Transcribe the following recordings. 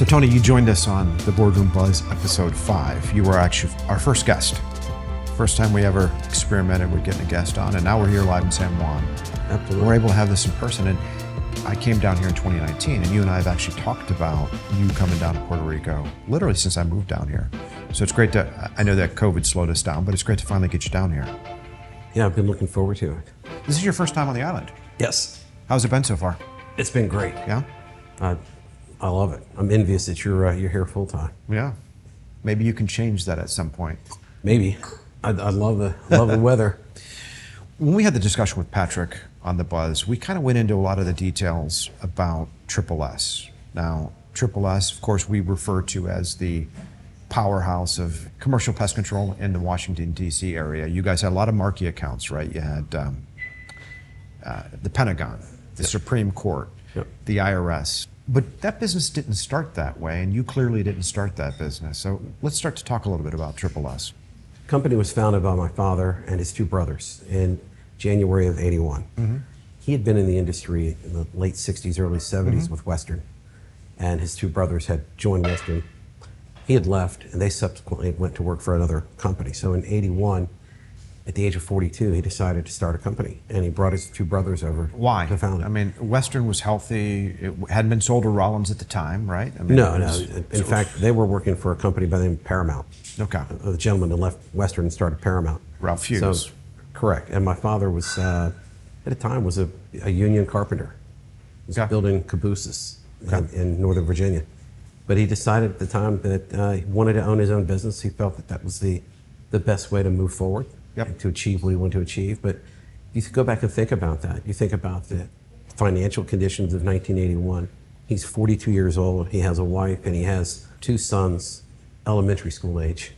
So Tony, you joined us on the Boardroom Buzz episode 5. You were actually our first guest. First time we ever experimented with getting a guest on, and now we're here live in San Juan. Absolutely. We're able to have this in person, and I came down here in 2019, and you and I have actually talked about you coming down to Puerto Rico, literally since I moved down here. So it's great to, I know that COVID slowed us down, but it's great to finally get you down here. Yeah, I've been looking forward to it. This is your first time on the island. Yes. How's it been so far? It's been great. Yeah? I love it. I'm envious that you're here full time. Yeah. Maybe you can change that at some point. Maybe. I love the weather. When we had the discussion with Patrick on the Buzz, we kind of went into a lot of the details about Triple S. Now, Triple S, of course, we refer to as the powerhouse of commercial pest control in the Washington, D.C. area. You guys had a lot of marquee accounts, right? You had the Pentagon, the Supreme Court, the IRS. But that business didn't start that way, and you clearly didn't start that business. So let's start to talk a little bit about Triple S. The company was founded by my father and his two brothers in January of '81. Mm-hmm. He had been in the industry in the late 60s, early 70s with Western, and his two brothers had joined Western. He had left, and they subsequently went to work for another company. So in '81, at the age of 42, he decided to start a company, and he brought his two brothers over. Why? To found it. I mean, Western was healthy. It hadn't been sold to Rollins at the time, right? I mean, No. In fact, they were working for a company by the name of Paramount. Okay. The gentleman that left Western and started Paramount. Ralph Hughes. So, correct. And my father was, at the time, was a union carpenter. He was building cabooses in Northern Virginia. But he decided at the time that he wanted to own his own business. He felt that that was the best way to move forward. To achieve what he wanted to achieve. But you go back and think about that. You think about the financial conditions of 1981. He's 42 years old. He has a wife, and he has two sons, elementary school age.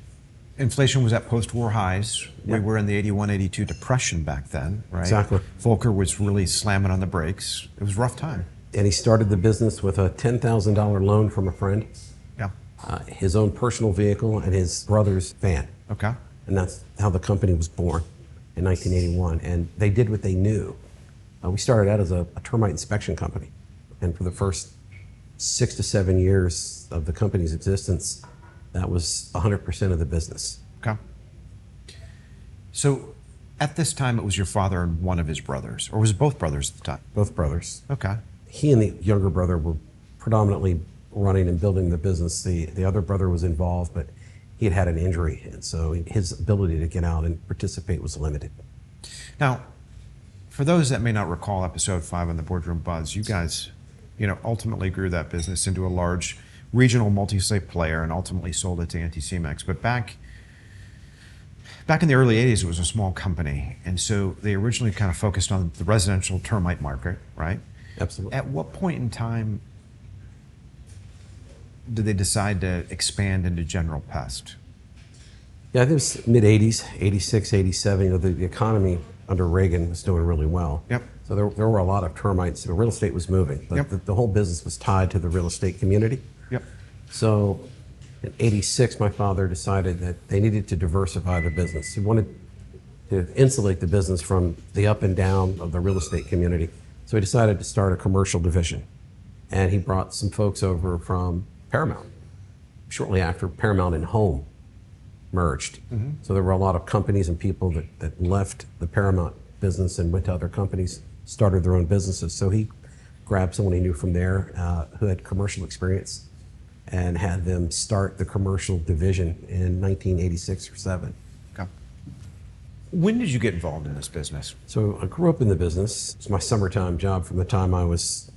Inflation was at post-war highs. We were in the 81, 82 depression back then, right? Exactly. Volcker was really slamming on the brakes. It was a rough time. And he started the business with a $10,000 loan from a friend, his own personal vehicle, and his brother's van. Okay. And that's how the company was born in 1981. And they did what they knew. We started out as a termite inspection company. And for the first 6 to 7 years of the company's existence, that was 100% of the business. Okay. So at this time, it was your father and one of his brothers, or was it both brothers at the time? Both brothers. Okay. He and the younger brother were predominantly running and building the business. The other brother was involved, but he had an injury, and so his ability to get out and participate was limited. Now, for those that may not recall episode 5 on the Boardroom Buzz, you guys, ultimately grew that business into a large regional multi-state player and ultimately sold it to Anticimex. But back in the early 80s, it was a small company, and so they originally kind of focused on the residential termite market, right? Absolutely. At what point in time did they decide to expand into general pest? Yeah, I think it was mid-'80s, 86, 87. The economy under Reagan was doing really well. Yep. So there were a lot of termites. The real estate was moving, but the whole business was tied to the real estate community. Yep. So in 86, my father decided that they needed to diversify the business. He wanted to insulate the business from the up and down of the real estate community. So he decided to start a commercial division. And he brought some folks over from Paramount, shortly after Paramount and Home merged. Mm-hmm. So there were a lot of companies and people that left the Paramount business and went to other companies, started their own businesses. So he grabbed someone he knew from there who had commercial experience and had them start the commercial division in 1986 or 7. Okay. When did you get involved in this business? So I grew up in the business. It was my summertime job from the time I was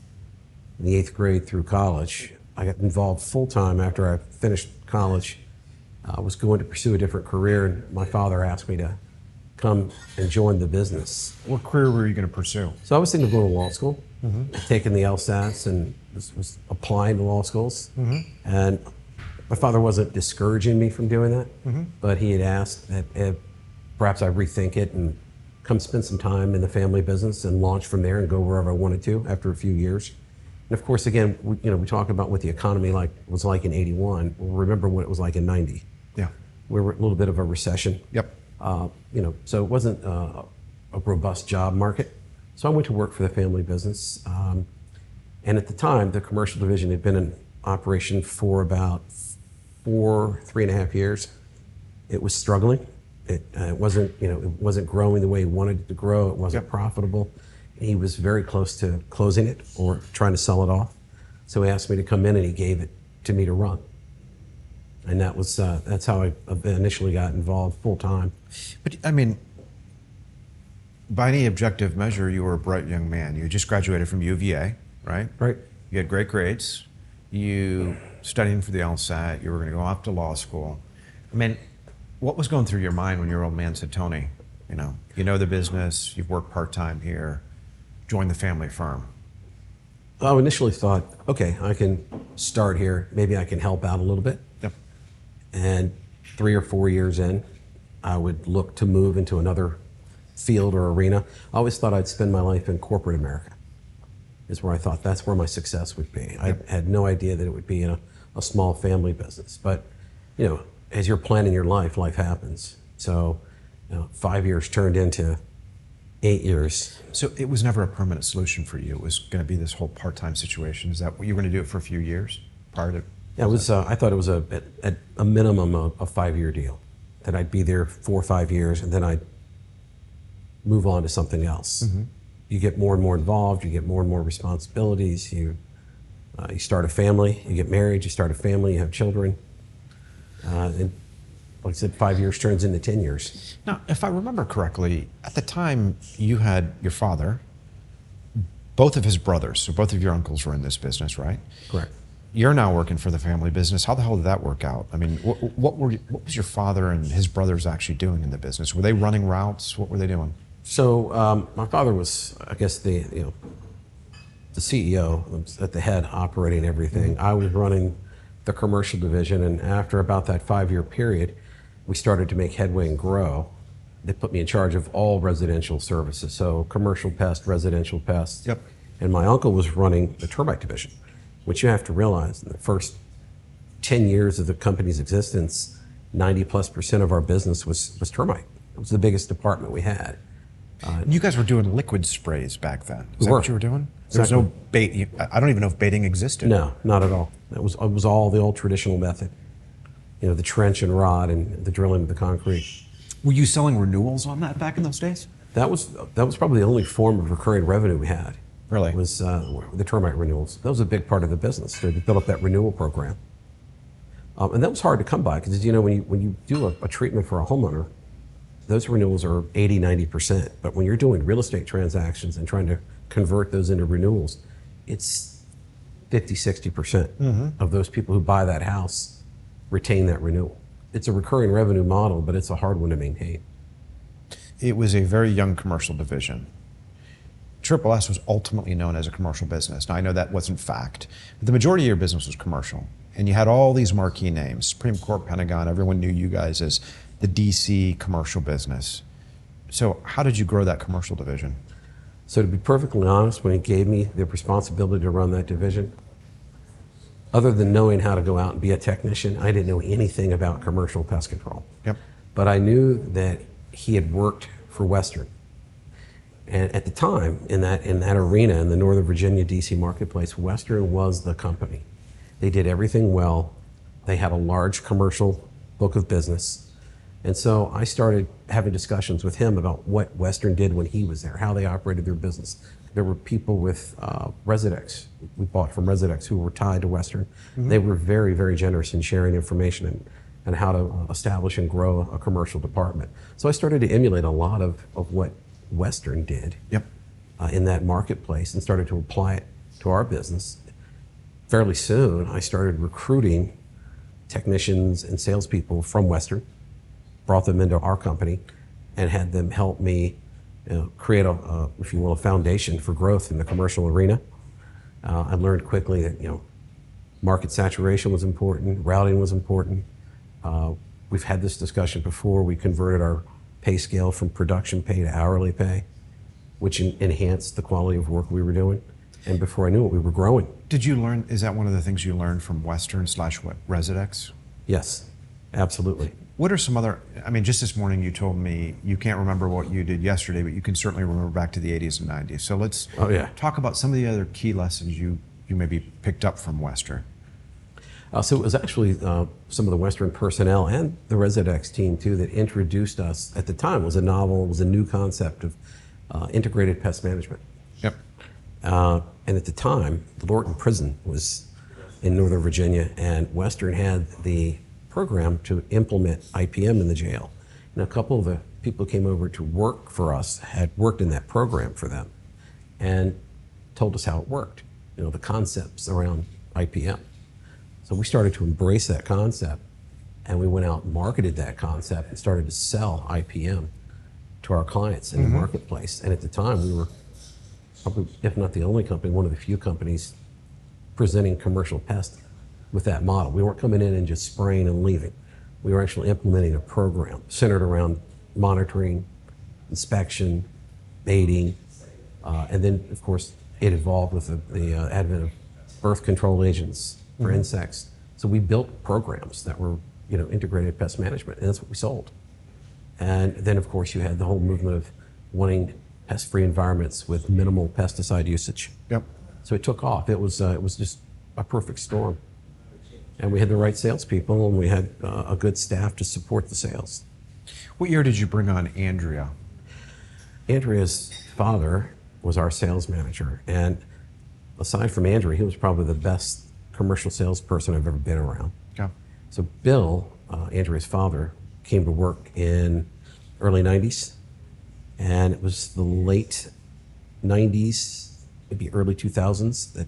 in the 8th grade through college. I got involved full-time after I finished college. I was going to pursue a different career, and my father asked me to come and join the business. What career were you going to pursue? So I was thinking of going to law school, taking the LSATs, and was applying to law schools. And my father wasn't discouraging me from doing that, but he had asked that perhaps I rethink it and come spend some time in the family business and launch from there and go wherever I wanted to after a few years. And of course, again, we talk about what the economy was like in '81. We'll remember what it was like in '90. Yeah, we were a little bit of a recession. Yep. So it wasn't a robust job market. So I went to work for the family business. And at the time, the commercial division had been operation for about 3.5 years. It was struggling. It wasn't, it wasn't growing the way he wanted it to grow. It wasn't profitable. He was very close to closing it or trying to sell it off. So he asked me to come in and he gave it to me to run. And that's how I initially got involved full time. But I mean, by any objective measure, you were a bright young man. You just graduated from UVA, right? Right. You had great grades. You studying for the LSAT. You were going to go off to law school. I mean, what was going through your mind when your old man said, Tony, you know the business, you've worked part-time here, join the family firm? I initially thought, okay, I can start here. Maybe I can help out a little bit. Yep. And 3 or 4 years in, I would look to move into another field or arena. I always thought I'd spend my life in corporate America, is where I thought that's where my success would be. I had no idea that it would be in a small family business. But, as you're planning your life, life happens. So, 5 years turned into 8 years. So it was never a permanent solution for you. It was going to be this whole part-time situation. Is that what you were going to do it for a few years prior to? Yeah, it was. I thought it was at a minimum of a 5-year deal, that I'd be there 4 or 5 years and then I'd move on to something else. Mm-hmm. You get more and more involved. You get more and more responsibilities. You start a family. You get married. You start a family. You have children. And like I said, 5 years turns into 10 years. Now, if I remember correctly, at the time you had your father, both of his brothers, so both of your uncles were in this business, right? Correct. You're now working for the family business. How the hell did that work out? I mean, what was your father and his brothers actually doing in the business? Were they running routes? What were they doing? So my father was, I guess, the CEO, at the head, operating everything. I was running the commercial division, and after about that 5-year period, we started to make headway and grow. They put me in charge of all residential services, so commercial pest, residential pest. Yep. And my uncle was running the termite division, which you have to realize, in the first 10 years of the company's existence, 90+% of our business was termite. It was the biggest department we had. You guys were doing liquid sprays back then. Is that what you were doing? There was Exactly. no bait. I don't even know if baiting existed. No, not at all. It was all the old traditional method. The trench and rod and the drilling of the concrete. Were you selling renewals on that back in those days? That was probably the only form of recurring revenue we had. Really? Was the termite renewals. That was a big part of the business. They built up that renewal program. And that was hard to come by because, when you do a treatment for a homeowner, those renewals are 80, 90%. But when you're doing real estate transactions and trying to convert those into renewals, it's 50, 60% of those people who buy that house retain that renewal. It's a recurring revenue model, but it's a hard one to maintain. It was a very young commercial division. Triple S was ultimately known as a commercial business. Now, I know that wasn't fact, but the majority of your business was commercial. And you had all these marquee names, Supreme Court, Pentagon, everyone knew you guys as the DC commercial business. So how did you grow that commercial division? So to be perfectly honest, when he gave me the responsibility to run that division, other than knowing how to go out and be a technician, I didn't know anything about commercial pest control. Yep. But I knew that he had worked for Western. And at the time, in that arena, in the Northern Virginia, DC marketplace, Western was the company. They did everything well. They had a large commercial book of business. And so I started having discussions with him about what Western did when he was there, how they operated their business. There were people with Residex, we bought from Residex, who were tied to Western. Mm-hmm. They were very, very generous in sharing information and how to establish and grow a commercial department. So I started to emulate a lot of what Western did. Yep. In that marketplace and started to apply it to our business. Fairly soon, I started recruiting technicians and salespeople from Western, brought them into our company, and had them help me create if you will, a foundation for growth in the commercial arena. I learned quickly that market saturation was important, routing was important. We've had this discussion before. We converted our pay scale from production pay to hourly pay, which enhanced the quality of work we were doing. And before I knew it, we were growing. Did you learn, is that one of the things you learned from Western / Residex? Yes, absolutely. What are some other, just this morning you told me you can't remember what you did yesterday, but you can certainly remember back to the 80s and 90s. So let's talk about some of the other key lessons you maybe picked up from Western. So it was actually some of the Western personnel and the Residex team too that introduced us. At the time, it was a novel, it was a new concept of integrated pest management. Yep. And at the time, the Lorton Prison was in Northern Virginia, and Western had the program to implement IPM in the jail. And a couple of the people who came over to work for us had worked in that program for them and told us how it worked, the concepts around IPM. So we started to embrace that concept, and we went out and marketed that concept and started to sell IPM to our clients in the marketplace. And at the time, we were probably, if not the only company, one of the few companies presenting commercial pest with that model. We weren't coming in and just spraying and leaving. We were actually implementing a program centered around monitoring, inspection, baiting, and then, of course, it evolved with the advent of birth control agents for insects. So we built programs that were, integrated pest management, and that's what we sold. And then, of course, you had the whole movement of wanting pest-free environments with minimal pesticide usage. Yep. So it took off. It was just a perfect storm. And we had the right salespeople, and we had a good staff to support the sales. What year did you bring on Andrea? Andrea's father was our sales manager. And aside from Andrea, he was probably the best commercial salesperson I've ever been around. Yeah. So Bill, Andrea's father, came to work in early 90s. And it was the late 90s, maybe early 2000s, that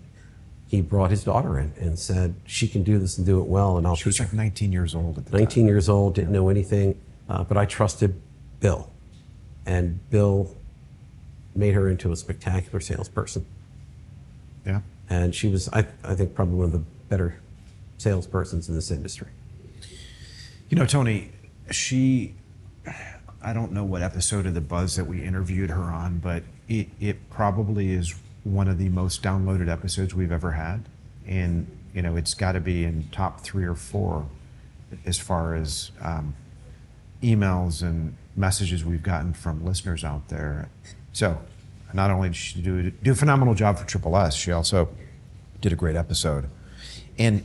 he brought his daughter in and said, she can do this and do it well, and I'll She was teach her. like 19 years old at the 19 years old, didn't know anything, but I trusted Bill. And Bill made her into a spectacular salesperson. time. And she was, I think, probably one of the better salespersons in this industry. Tony, I don't know what episode of The Buzz that we interviewed her on, but it probably is one of the most downloaded episodes we've ever had. And, it's got to be in top 3 or 4 as far as emails and messages we've gotten from listeners out there. So not only did she do a phenomenal job for Triple S, she also did a great episode. And,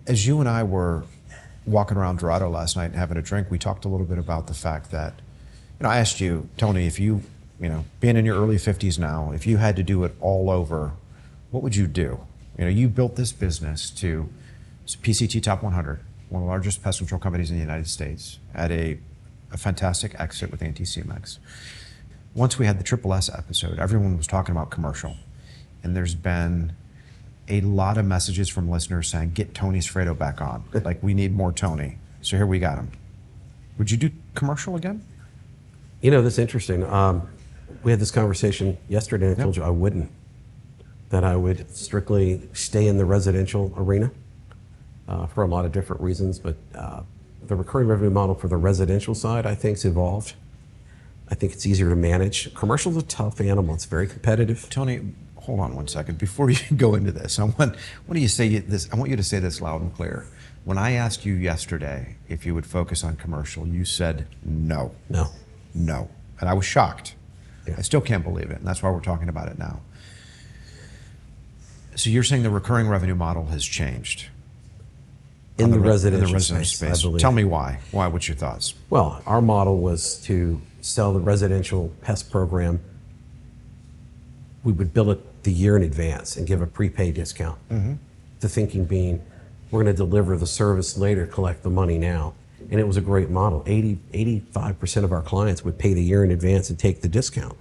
as you and I were walking around Dorado last night and having a drink, we talked a little bit about the fact that, I asked you, Tony, if you, being in your early 50s now, if you had to do it all over, what would you do? You built this business to PCT Top 100, one of the largest pest control companies in the United States, had a fantastic exit with Anticimex. Once we had the Triple S episode, everyone was talking about commercial. And there's been a lot of messages from listeners saying, get Tony Sfreddo back on. Like, we need more Tony. So here we got him. Would you do commercial again? That's interesting. We had this conversation yesterday, and I told you I wouldn't. That I would strictly stay in the residential arena for a lot of different reasons. But the recurring revenue model for the residential side, I think, has evolved. I think it's easier to manage. Commercial's a tough animal. It's very competitive. Tony, hold on one second. Before you go into this, I want you to say this loud and clear. When I asked you yesterday if you would focus on commercial, you said no. No. No. And I was shocked. Yeah. I still can't believe it, and that's why we're talking about it now. So you're saying the recurring revenue model has changed? In the residential residential space, I believe. Tell me why. Why? What's your thoughts? Well, our model was to sell the residential pest program. We would bill it the year in advance and give a prepaid discount. The thinking being, we're going to deliver the service later, collect the money now. And it was a great model. 85% of our clients would pay the year in advance and take the discount.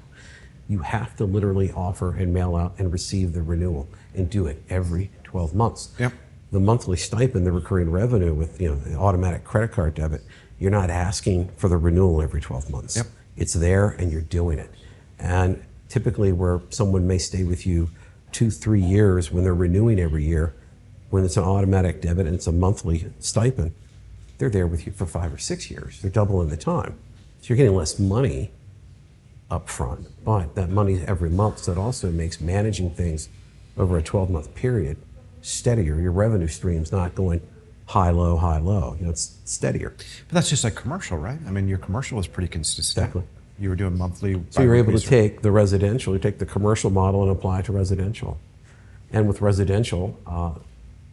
You have to literally offer and mail out and receive the renewal, and do it every 12 months. Yep. The monthly stipend, the recurring revenue with the automatic credit card debit, you're not asking for the renewal every 12 months. Yep. It's there and you're doing it. And typically where someone may stay with you 2-3 years when they're renewing every year, when it's an automatic debit and it's a monthly stipend, they're there with you for 5 or 6 years. They're doubling the time. So you're getting less money up front, but that money every month, so it also makes managing things over a 12-month period steadier. Your revenue stream's not going high, low, high, low. It's steadier. But that's just like commercial, right? I mean, your commercial is pretty consistent. Exactly. You were doing monthly. So you're able to bi-weekly, take the residential, you take the commercial model and apply it to residential. And with residential,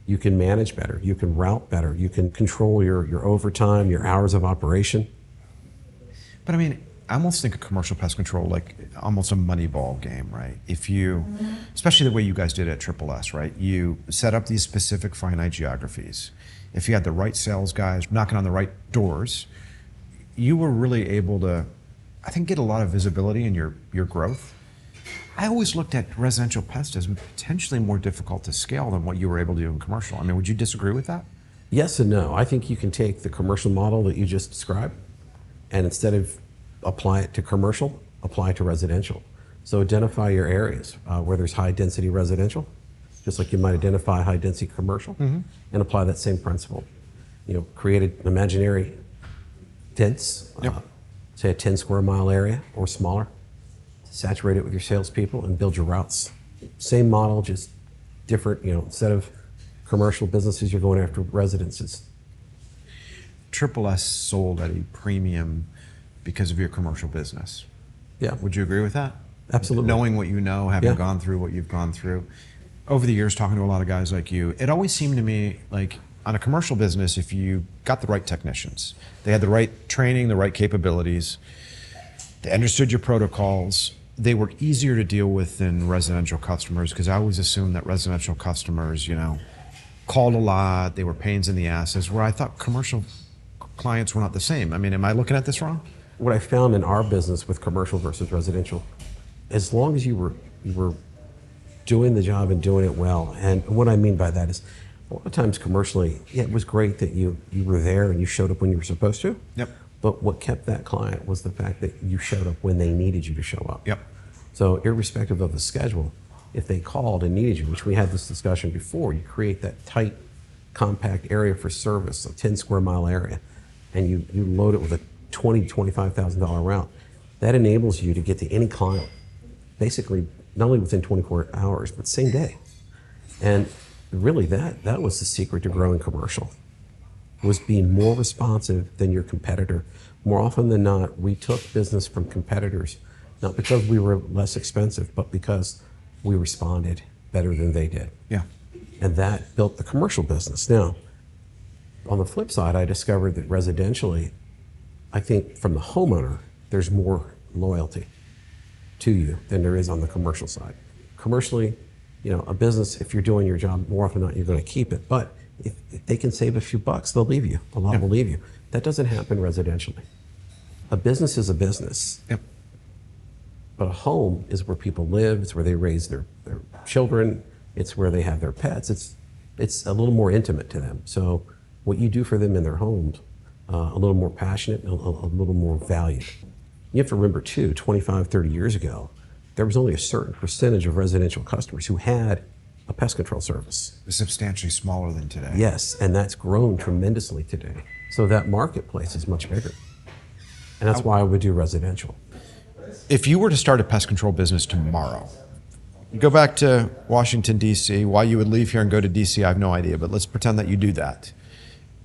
you can manage better, you can route better, you can control your overtime, your hours of operation. But I mean, I almost think of commercial pest control like almost a money ball game, right? If you, especially the way you guys did at Triple S, right? You set up these specific finite geographies. If you had the right sales guys knocking on the right doors, you were really able to, I think, get a lot of visibility in your growth. I always looked at residential pest as potentially more difficult to scale than what you were able to do in commercial. I mean, would you disagree with that? Yes and no. I think you can take the commercial model that you just described, and instead of apply it to commercial, apply it to residential. So identify your areas where there's high density residential, just like you might identify high density commercial, and apply that same principle. You know, create an imaginary dense, say a 10 square mile area or smaller, saturate it with your salespeople and build your routes. Same model, just different, you know, instead of commercial businesses, you're going after residences. Triple S sold at a premium because of your commercial business. Yeah. Would you agree with that? Absolutely. Knowing what you know, having Yeah. gone through what you've gone through. Over the years, talking to a lot of guys like you, it always seemed to me like on a commercial business, if you got the right technicians, they had the right training, the right capabilities, they understood your protocols, they were easier to deal with than residential customers, because I always assumed that residential customers, you know, called a lot, they were pains in the asses, where I thought commercial clients were not the same. I mean, am I looking at this wrong? What I found in our business with commercial versus residential, as long as you were doing the job and doing it well, and what I mean by that is, a lot of times commercially, yeah, it was great that you were there and you showed up when you were supposed to. Yep. But what kept that client was the fact that you showed up when they needed you to show up. Yep. So irrespective of the schedule, if they called and needed you, which we had this discussion before, you create that tight, compact area for service, a 10 square mile area, and you load it with a $20,000, $25,000 route. That enables you to get to any client, basically not only within 24 hours, but same day. And really that was the secret to growing commercial, was being more responsive than your competitor. More often than not, we took business from competitors, not because we were less expensive, but because we responded better than they did. Yeah. And that built the commercial business. Now, on the flip side, I discovered that residentially, I think from the homeowner, there's more loyalty to you than there is on the commercial side. Commercially, you know, a business, if you're doing your job, more often than not, you're going to keep it. But if they can save a few bucks, they'll leave you. A lot will leave you. That doesn't happen residentially. A business is a business. Yep. But a home is where people live. It's where they raise their children. It's where they have their pets. It's a little more intimate to them. So what you do for them in their homes, a little more passionate, a little more valued. You have to remember too, 25, 30 years ago, there was only a certain percentage of residential customers who had a pest control service. It's substantially smaller than today. Yes, and that's grown tremendously today. So that marketplace is much bigger. And that's why I would do residential. If you were to start a pest control business tomorrow, you go back to Washington, D.C., why you would leave here and go to D.C., I have no idea, but let's pretend that you do that.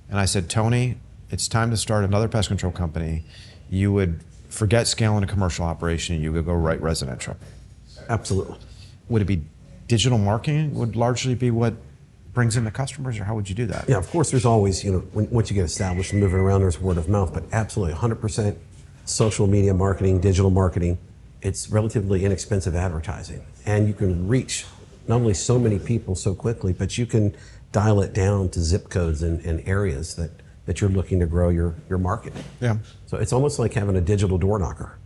And I said, Tony, it's time to start another pest control company. You would forget scaling a commercial operation and you would go right residential. Absolutely. Would it be digital marketing would largely be what brings in the customers, or how would you do that? Yeah, of course, there's always, you know, once you get established and moving around, there's word of mouth, but absolutely 100% social media marketing, digital marketing. It's relatively inexpensive advertising. And you can reach not only so many people so quickly, but you can dial it down to zip codes and areas that you're looking to grow your market. Yeah. So it's almost like having a digital door knocker.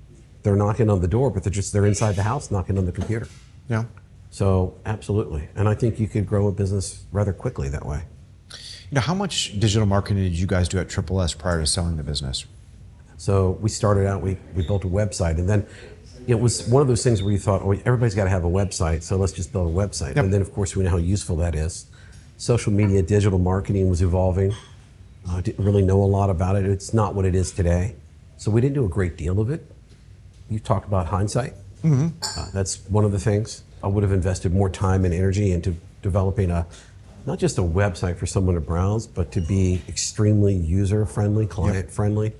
They're knocking on the door, but they're inside the house knocking on the computer. Yeah. So absolutely. And I think you could grow a business rather quickly that way. You know, how much digital marketing did you guys do at Triple S prior to selling the business? So we started out, we built a website, and then it was one of those things where you thought, oh, everybody's got to have a website, so let's just build a website. Yep. And then, of course, we know how useful that is. Social media, digital marketing was evolving. Didn't really know a lot about it. It's not what it is today. So we didn't do a great deal of it. You talked about hindsight. That's one of the things. I would have invested more time and energy into developing not just a website for someone to browse, but to be extremely user-friendly, client-friendly,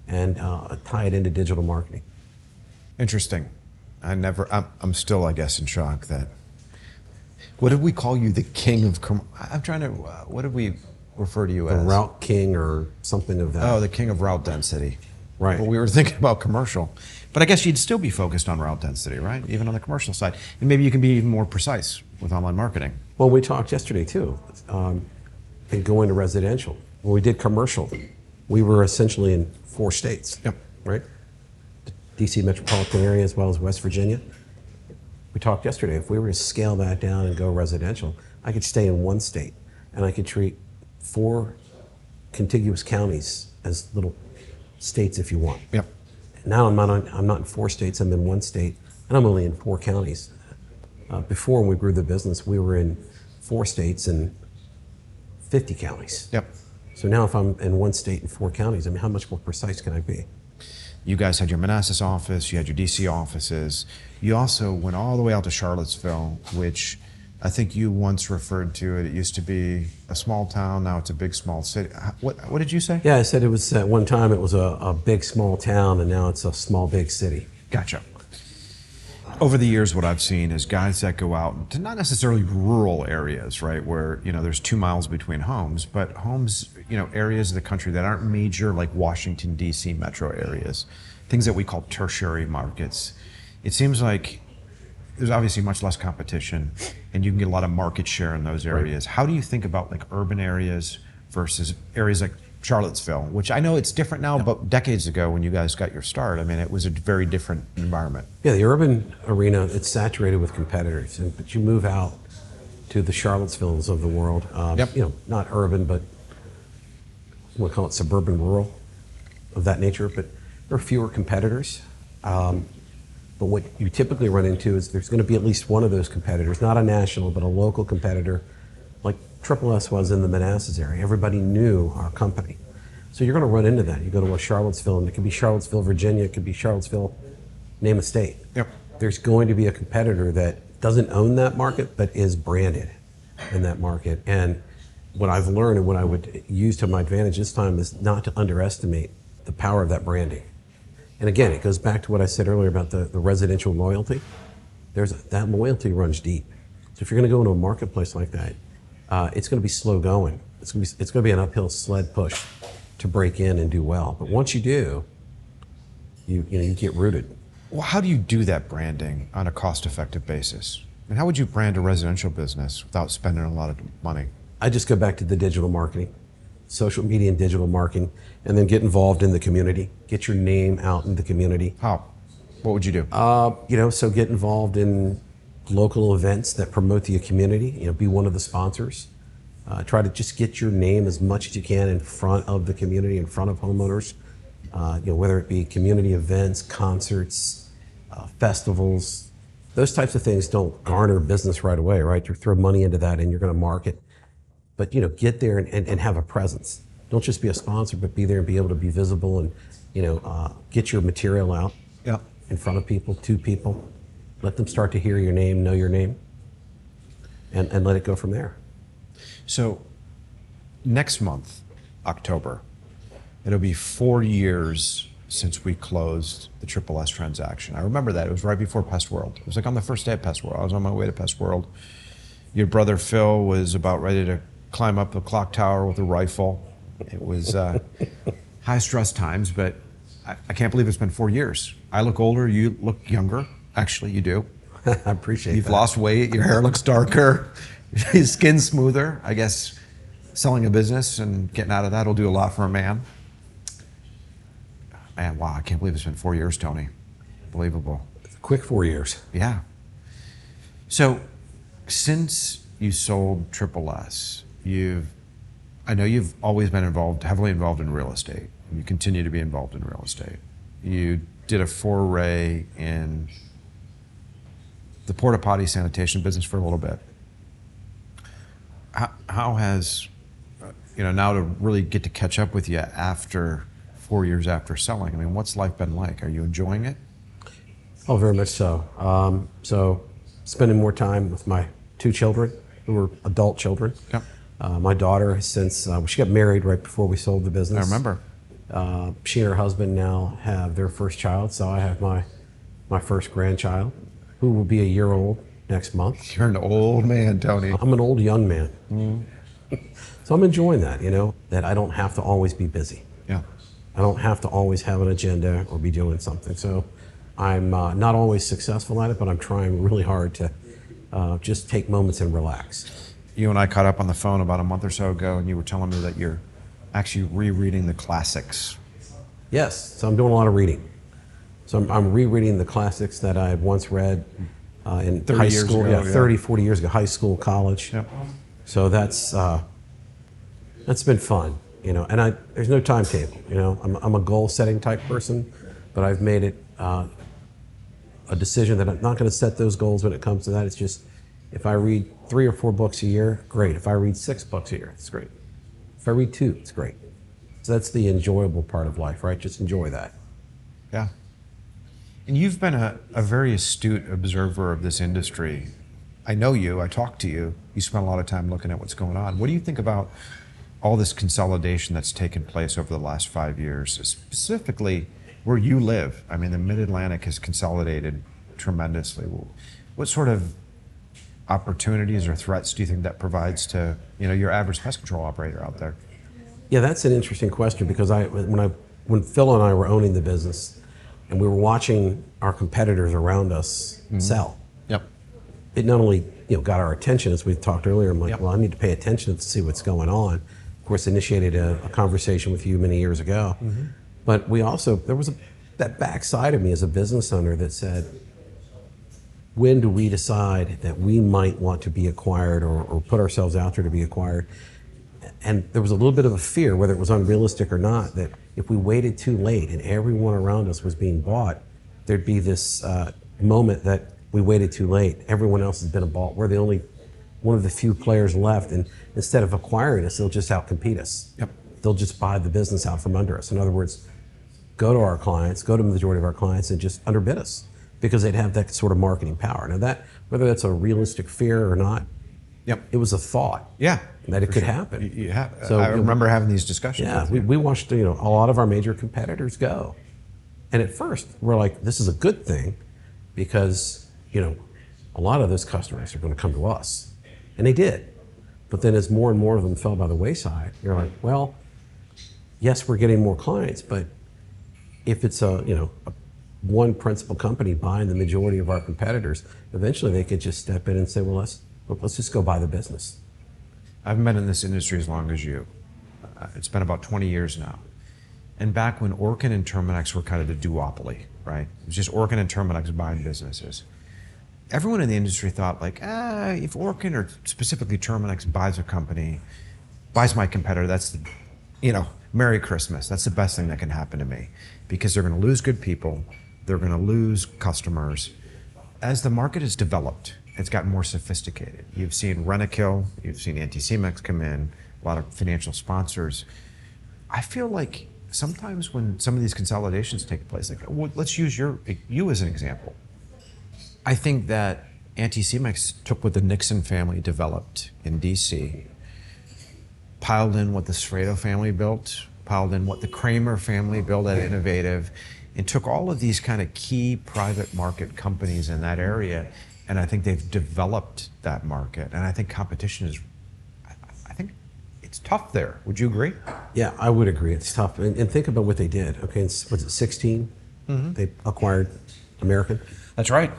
and tie it into digital marketing. Interesting. I'm still, I guess, in shock that What did we call you? The king of I'm trying to, what did we refer to you The as? route king or something of that. Oh, the king of route density. Right. Well, we were thinking about commercial. But I guess you'd still be focused on route density, right? Even on the commercial side. And maybe you can be even more precise with online marketing. Well, we talked yesterday too, and going to residential. When we did commercial, we were essentially in 4 states. Yep. Right? The DC metropolitan area as well as West Virginia. We talked yesterday, if we were to scale that down and go residential, I could stay in 1 state and I could treat 4 contiguous counties as little states if you want. Yep. Now I'm not in 4 states, I'm in 1 state, and I'm only in 4 counties. Before, when we grew the business, we were in 4 states and 50 counties. Yep. So now if I'm in 1 state and 4 counties, I mean, how much more precise can I be? You guys had your Manassas office, you had your DC offices. You also went all the way out to Charlottesville, which I think you once referred to it. It used to be a small town, now it's a big, small city. What did you say? Yeah, I said it was, at one time it was a big, small town, and now it's a small, big city. Gotcha. Over the years, what I've seen is guys that go out to not necessarily rural areas, right, where there's 2 miles between homes, but homes, areas of the country that aren't major, like Washington D.C. metro areas, things that we call tertiary markets. It seems like there's obviously much less competition, and you can get a lot of market share in those areas. Right. How do you think about like urban areas versus areas like Charlottesville, which I know it's different now, but decades ago when you guys got your start, I mean, it was a very different environment. Yeah, the urban arena, it's saturated with competitors, but you move out to the Charlottesvilles of the world, not urban, but we'll call it suburban rural of that nature, but there are fewer competitors. But what you typically run into is there's going to be at least one of those competitors, not a national, but a local competitor, like Triple S was in the Manassas area. Everybody knew our company. So you're going to run into that. You go to a Charlottesville, and it could be Charlottesville, Virginia, it could be Charlottesville, name a state. Yep. There's going to be a competitor that doesn't own that market, but is branded in that market. And what I've learned and what I would use to my advantage this time is not to underestimate the power of that branding. And again, it goes back to what I said earlier about the residential loyalty. That loyalty runs deep. So if you're going to go into a marketplace like that, it's going to be slow going. It's going to be an uphill sled push to break in and do well. But once you do, you get rooted. Well, how do you do that branding on a cost-effective basis? I mean, how would you brand a residential business without spending a lot of money? I just go back to the digital marketing, social media and digital marketing, and then get involved in the community. Get your name out in the community. How? What would you do? So get involved in local events that promote the community. Be one of the sponsors. Try to just get your name as much as you can in front of the community, in front of homeowners. Whether it be community events, concerts, festivals, those types of things don't garner business right away, right? You throw money into that and you're going to market. But get there and have a presence. Don't just be a sponsor, but be there and be able to be visible and get your material out in front of people, to people. Let them start to hear your name, know your name, and let it go from there. So next month, October, it'll be 4 years since we closed the Triple S transaction. I remember that. It was right before Pest World. It was like on the first day of Pest World. I was on my way to Pest World. Your brother Phil was about ready to climb up the clock tower with a rifle. It was high stress times, but I can't believe it's been 4 years. I look older, you look younger. Actually, you do. I appreciate You've that. lost weight, your hair looks darker, your skin's smoother. I guess selling a business and getting out of that will do a lot for a man. Man, wow, I can't believe it's been 4 years, Tony. Unbelievable. Quick 4 years. Yeah. So since you sold Triple S, I know you've always been heavily involved in real estate. You continue to be involved in real estate. You did a foray in the porta potty sanitation business for a little bit. How has, now to really get to catch up with you after 4 years after selling, I mean, what's life been like? Are you enjoying it? Oh, very much so. So spending more time with my 2 children, who were adult children. Yep. My daughter, since she got married right before we sold the business. I remember. She and her husband now have their first child, so I have my first grandchild, who will be a year old next month. You're an old man, Tony. I'm an old young man. So I'm enjoying that, that I don't have to always be busy. Yeah. I don't have to always have an agenda or be doing something. So I'm not always successful at it, but I'm trying really hard to just take moments and relax. You and I caught up on the phone about a month or so ago, and you were telling me that you're actually rereading the classics. Yes, so I'm doing a lot of reading. So I'm rereading the classics that I had once read in 30 high years school. ago, yeah. 30, 40 years ago, high school, college. Yep. So that's been fun, and there's no timetable, I'm a goal-setting type person, but I've made it a decision that I'm not going to set those goals when it comes to that. It's just, if I read 3 or 4 books a year, great. If I read 6 books a year, it's great. If I read 2, it's great. So that's the enjoyable part of life, right? Just enjoy that. Yeah. And you've been a very astute observer of this industry. I know you, I talk to you, you spend a lot of time looking at what's going on. What do you think about all this consolidation that's taken place over the last 5 years, specifically where you live? I mean, the Mid-Atlantic has consolidated tremendously. What sort of opportunities or threats do you think that provides to your average pest control operator out there? Yeah, that's an interesting question, because when Phil and I were owning the business and we were watching our competitors around us sell, Yep. it not only got our attention, as we talked earlier. I'm like, Yep. well, I need to pay attention to see what's going on. Of course, initiated a conversation with you many years ago, but we also, there was that backside of me as a business owner that said, when do we decide that we might want to be acquired or put ourselves out there to be acquired? And there was a little bit of a fear, whether it was unrealistic or not, that if we waited too late and everyone around us was being bought, there'd be this moment that we waited too late. Everyone else has been bought. We're the only one of the few players left, and instead of acquiring us, they'll just outcompete us. Yep. They'll just buy the business out from under us. In other words, go to our clients, go to the majority of our clients, and just underbid us, because they'd have that sort of marketing power. Now, that, whether that's a realistic fear or not, Yep. it was a thought. Yeah. That it could happen. You have. So, I remember having these discussions. Yeah, with you. we watched a lot of our major competitors go, and at first we're like, this is a good thing, because a lot of those customers are going to come to us, and they did. But then as more and more of them fell by the wayside, you're like, well, yes, we're getting more clients, but if it's a one principal company buying the majority of our competitors, eventually they could just step in and say, well, let's just go buy the business. I've been in this industry as long as you. It's been about 20 years now. And back when Orkin and Terminex were kind of the duopoly, right? It was just Orkin and Terminex buying businesses. Everyone in the industry thought like, if Orkin or specifically Terminex buys a company, buys my competitor, that's Merry Christmas. That's the best thing that can happen to me, because they're going to lose good people. They're going to lose customers. As the market has developed, it's gotten more sophisticated. You've seen Rent-A-Kill, you've seen Anticimex come in, a lot of financial sponsors. I feel like sometimes when some of these consolidations take place, let's use you as an example. I think that Anticimex took what the Nixon family developed in DC, piled in what the Sfreddo family built, piled in what the Kramer family built at Innovative, and took all of these kind of key private market companies in that area, and I think they've developed that market. And I think competition is, I think it's tough there. Would you agree? Yeah, I would agree. It's tough. And think about what they did. Okay, was it 16? They acquired American. That's right.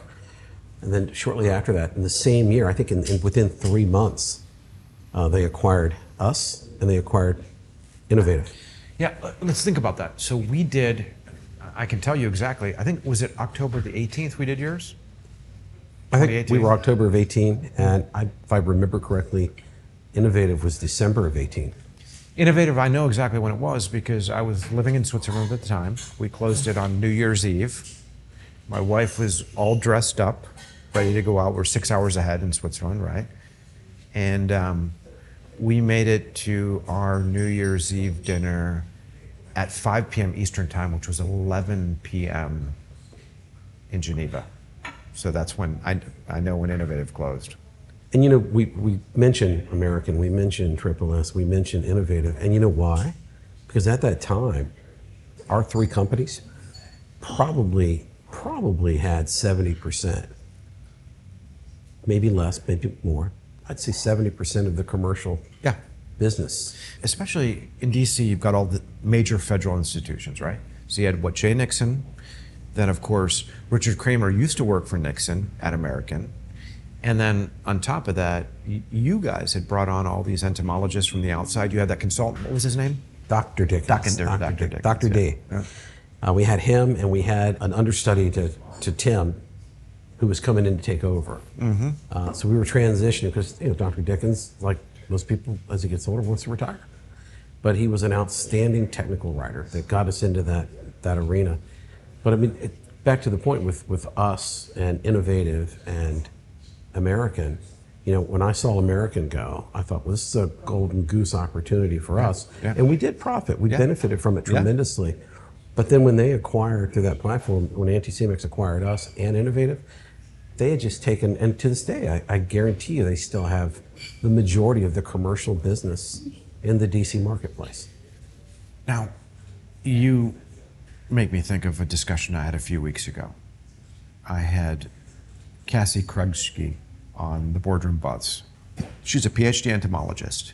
And then shortly after that, in the same year, I think within 3 months, they acquired us and they acquired Innovative. Yeah, let's think about that. So we did, I can tell you exactly, I think, was it October the 18th we did yours? I think 2018? we were October of 18, and if I remember correctly, Innovative was December of 18. Innovative, I know exactly when it was, because I was living in Switzerland at the time. We closed it on New Year's Eve. My wife was all dressed up, ready to go out. We're 6 hours ahead in Switzerland, right? And we made it to our New Year's Eve dinner at 5 p.m. Eastern time, which was 11 p.m. in Geneva. So that's when I know when Innovative closed. And we mentioned American, we mentioned Triple S, we mentioned Innovative, and you know why? Because at that time, our 3 companies probably had 70% maybe less, maybe more. I'd say 70% of the commercial Yeah. business. Especially in DC, you've got all the major federal institutions, right? So you had what, Jay Nixon, then of course Richard Kramer used to work for Nixon at American, and then on top of that, you guys had brought on all these entomologists from the outside. You had that consultant. What was his name? Dr. Dickens. Dr. Dickens. Dr. D. Yeah. We had him, and we had an understudy to Tim, who was coming in to take over. So we were transitioning because Dr. Dickens, like most people, as he gets older, wants to retire. But he was an outstanding technical writer that got us into that arena. But I mean, back to the point with us and Innovative and American, when I saw American go, I thought, well, this is a golden goose opportunity for us. Yeah. And we did profit. We benefited from it tremendously. But then when they acquired through that platform, when Anticimex acquired us and Innovative, they had just taken, and to this day, I guarantee you they still have the majority of the commercial business in the DC marketplace. Now, you make me think of a discussion I had a few weeks ago. I had Cassie Krugski on the Boardroom Buzz. She's a PhD entomologist.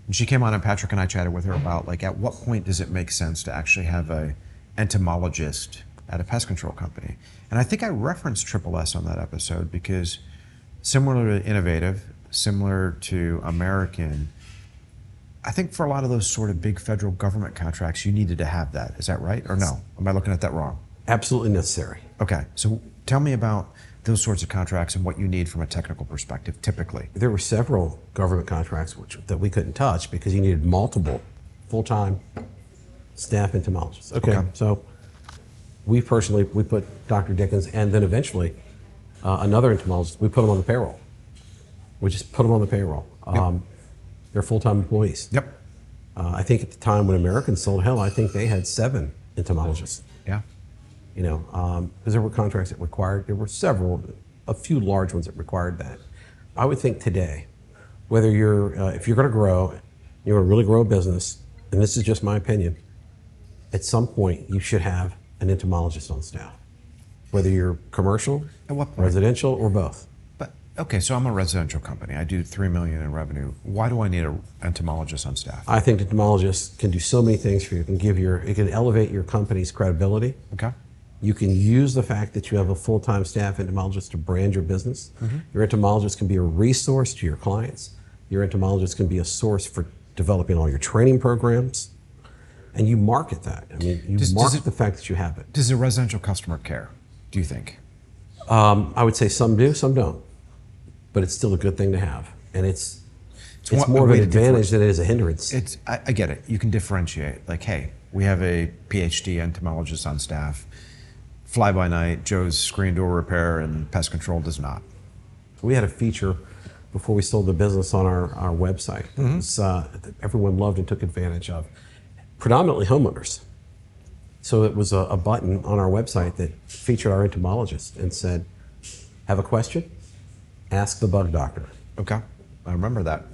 And she came on and Patrick and I chatted with her about at what point does it make sense to actually have a entomologist at a pest control company. And I think I referenced Triple S on that episode because similar to Innovative, similar to American, I think for a lot of those sort of big federal government contracts, you needed to have that. Is that right or no? Am I looking at that wrong? Absolutely necessary. Okay, so tell me about those sorts of contracts and what you need from a technical perspective, typically. There were several government contracts that we couldn't touch because you needed multiple full-time staff entomologists. Okay. So we put Dr. Dickens and then eventually another entomologist, we put them on the payroll. We just put them on the payroll. They're full-time employees. Yep. I think at the time when American sold, I think they had 7 entomologists. Yeah. Because there were contracts that required, there were a few large ones that required that. I would think today, whether if you're going to grow, you're going to really grow a business, and this is just my opinion, at some point you should have an entomologist on staff, whether you're commercial, At what point? residential, or both. But okay, so I'm a residential company. I do $3 million in revenue. Why do I need an entomologist on staff? I think entomologists can do so many things for you. It can elevate your company's credibility. Okay. You can use the fact that you have a full-time staff entomologist to brand your business. Your entomologist can be a resource to your clients. Your entomologist can be a source for developing all your training programs. And you market that. I mean, you market the fact that you have it. Does a residential customer care, do you think? I would say some do, some don't. But it's still a good thing to have. And it's more of an advantage than it is a hindrance. I get it. You can differentiate. Like, hey, we have a PhD entomologist on staff. Fly by night, Joe's screen door repair and pest control does not. We had a feature before we sold the business on our website that everyone loved and took advantage of. Predominantly homeowners. So it was a button on our website that featured our entomologist and said, have a question? Ask the bug doctor. Okay, I remember that.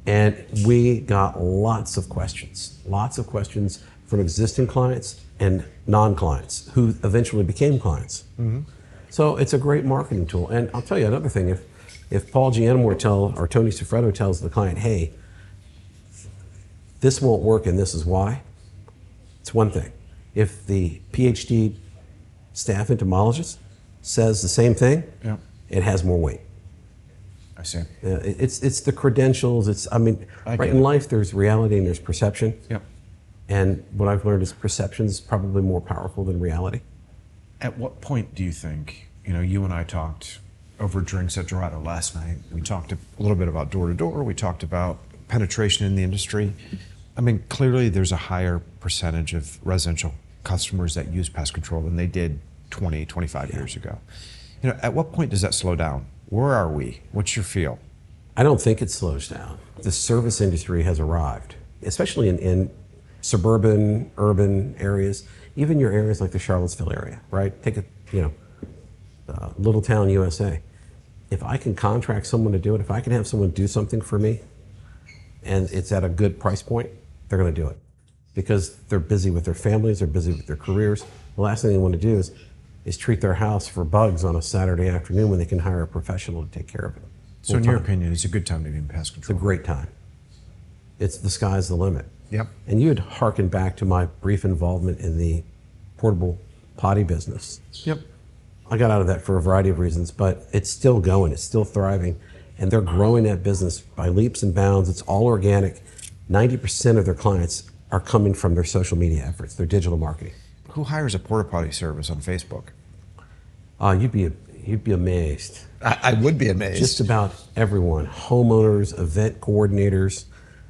And we got lots of questions from existing clients and non-clients who eventually became clients. So it's a great marketing tool. And I'll tell you another thing, if Paul Giannamore or Tony Sfreddo tells the client, hey, this won't work and this is why, it's one thing. If the PhD staff entomologist says the same thing, it has more weight. I see. It's the credentials. Right in life, there's reality and there's perception. Yep. And what I've learned is perception is probably more powerful than reality. At what point do you think, you and I talked over drinks at Dorado last night. We talked a little bit about door to door. We talked about penetration in the industry. I mean, clearly there's a higher percentage of residential customers that use pest control than they did 20, 25 years ago. At what point does that slow down? Where are we? What's your feel? I don't think it slows down. The service industry has arrived, especially in suburban, urban areas, even your areas like the Charlottesville area, right? Take little town USA. If I can contract someone to do it, if I can have someone do something for me and it's at a good price point, they're going to do it because they're busy with their families, they're busy with their careers. The last thing they want to do is treat their house for bugs on a Saturday afternoon when they can hire a professional to take care of it. So in your opinion, it's a good time to be in pest It's a control? great time. It's the sky's the limit. Yep. And you had hearkened back to my brief involvement in the portable potty business. Yep. I got out of that for a variety of reasons, but it's still going, it's still thriving, and they're growing that business by leaps and bounds. It's all organic. 90% of their clients are coming from their social media efforts, their digital marketing. Who hires a porta potty service on Facebook? You'd be amazed. I would be amazed. Just about everyone, homeowners, event coordinators.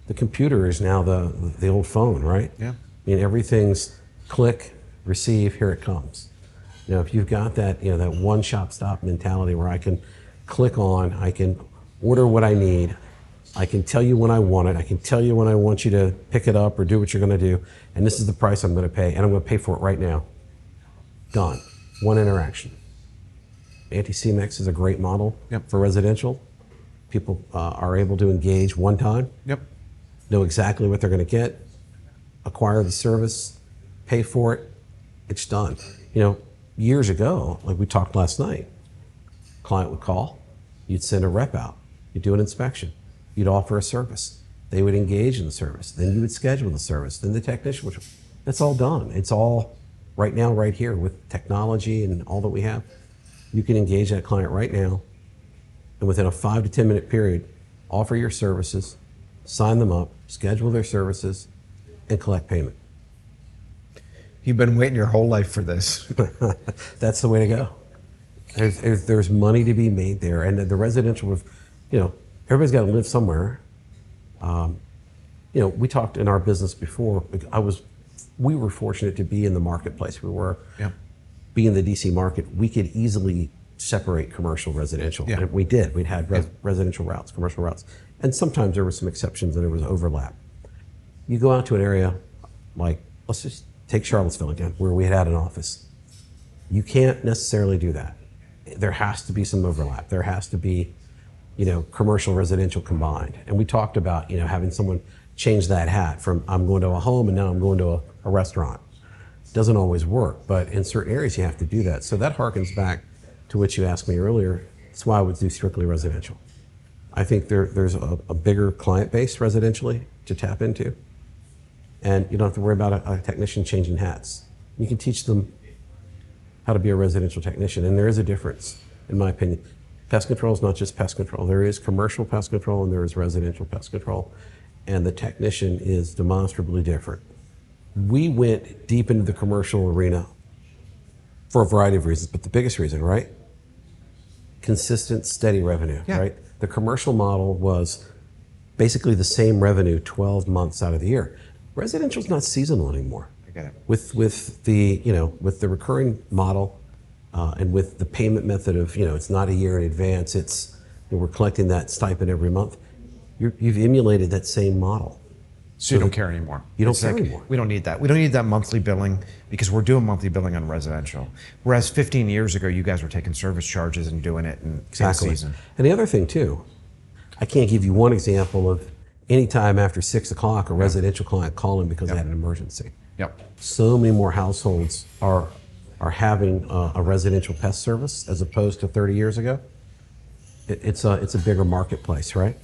The computer is now the old phone, right? Yeah. I mean, everything's click, receive, here it comes. You know, if you've got that, you know, that one shop stop mentality where I can click on, I can order what I need, I can tell you when I want it, I can tell you when I want you to pick it up or do what you're going to do, and this is the price I'm going to pay, and I'm going to pay for it right now. Done. One interaction. Anticimex is a great model for residential. People are able to engage one time, know exactly what they're going to get, acquire the service, pay for it, it's done. You know, years ago, like we talked last night, client would call, you'd send a rep out, you'd do an inspection, you'd offer a service, they would engage in the service, then you would schedule the service, then the technician would, that's all done. It's all right now, right here with technology and all that we have. You can engage that client right now, and within a 5 to 10 minute period, offer your services, sign them up, schedule their services, and collect payment. You've been waiting your whole life for this. That's the way to go. There's money to be made there, and the residential, you know, everybody's got to live somewhere. You know, we talked in our business before. We were fortunate to be in the marketplace. We were. Being the DC market, we could easily separate commercial, residential. And we did. We'd had residential routes, commercial routes. And sometimes there were some exceptions and there was overlap. You go out to an area like, let's just take Charlottesville again, where we had an office. You can't necessarily do that. There has to be some overlap. There has to be, you know, commercial, residential combined. And we talked about, you know, having someone change that hat from I'm going to a home and now I'm going to a restaurant. Doesn't always work, but in certain areas you have to do that. So that harkens back to what you asked me earlier. That's why I would do strictly residential. I think there's a bigger client base residentially to tap into, and you don't have to worry about a technician changing hats. You can teach them how to be a residential technician, and there is a difference, in my opinion. Pest control is not just pest control. There is commercial pest control and there is residential pest control, and the technician is demonstrably different. We went deep into the commercial arena for a variety of reasons, but the biggest reason, right? Consistent, steady revenue, right? The commercial model was basically the same revenue 12 months out of the year. Residential's not seasonal anymore. I get it. With the, you know, with the recurring model and with the payment method of, you know, it's not a year in advance, it's, you know, we're collecting that stipend every month. You've emulated that same model. So you don't care anymore. You don't care anymore. We don't need that. We don't need that monthly billing because we're doing monthly billing on residential. Whereas 15 years ago, you guys were taking service charges and doing it in season. And the other thing too, I can't give you one example of any time after 6 o'clock a residential client calling because they had an emergency. So many more households are having a residential pest service as opposed to 30 years ago. It's a bigger marketplace, right?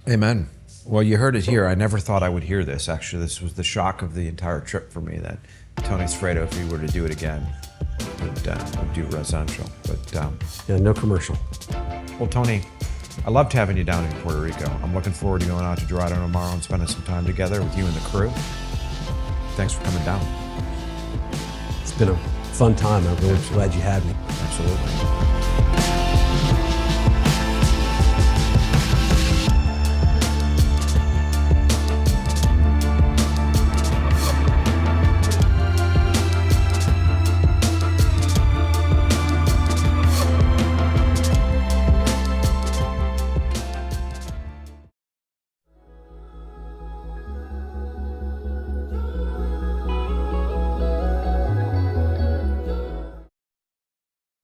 Amen. Well, you heard it here. I never thought I would hear this. Actually, this was the shock of the entire trip for me that Tony Sfreddo, if he were to do it again, would do residential. But yeah, no commercial. Well, Tony, I loved having you down in Puerto Rico. I'm looking forward to going out to Dorado tomorrow and spending some time together with you and the crew. Thanks for coming down. It's been a fun time. I'm really glad you had me. Absolutely.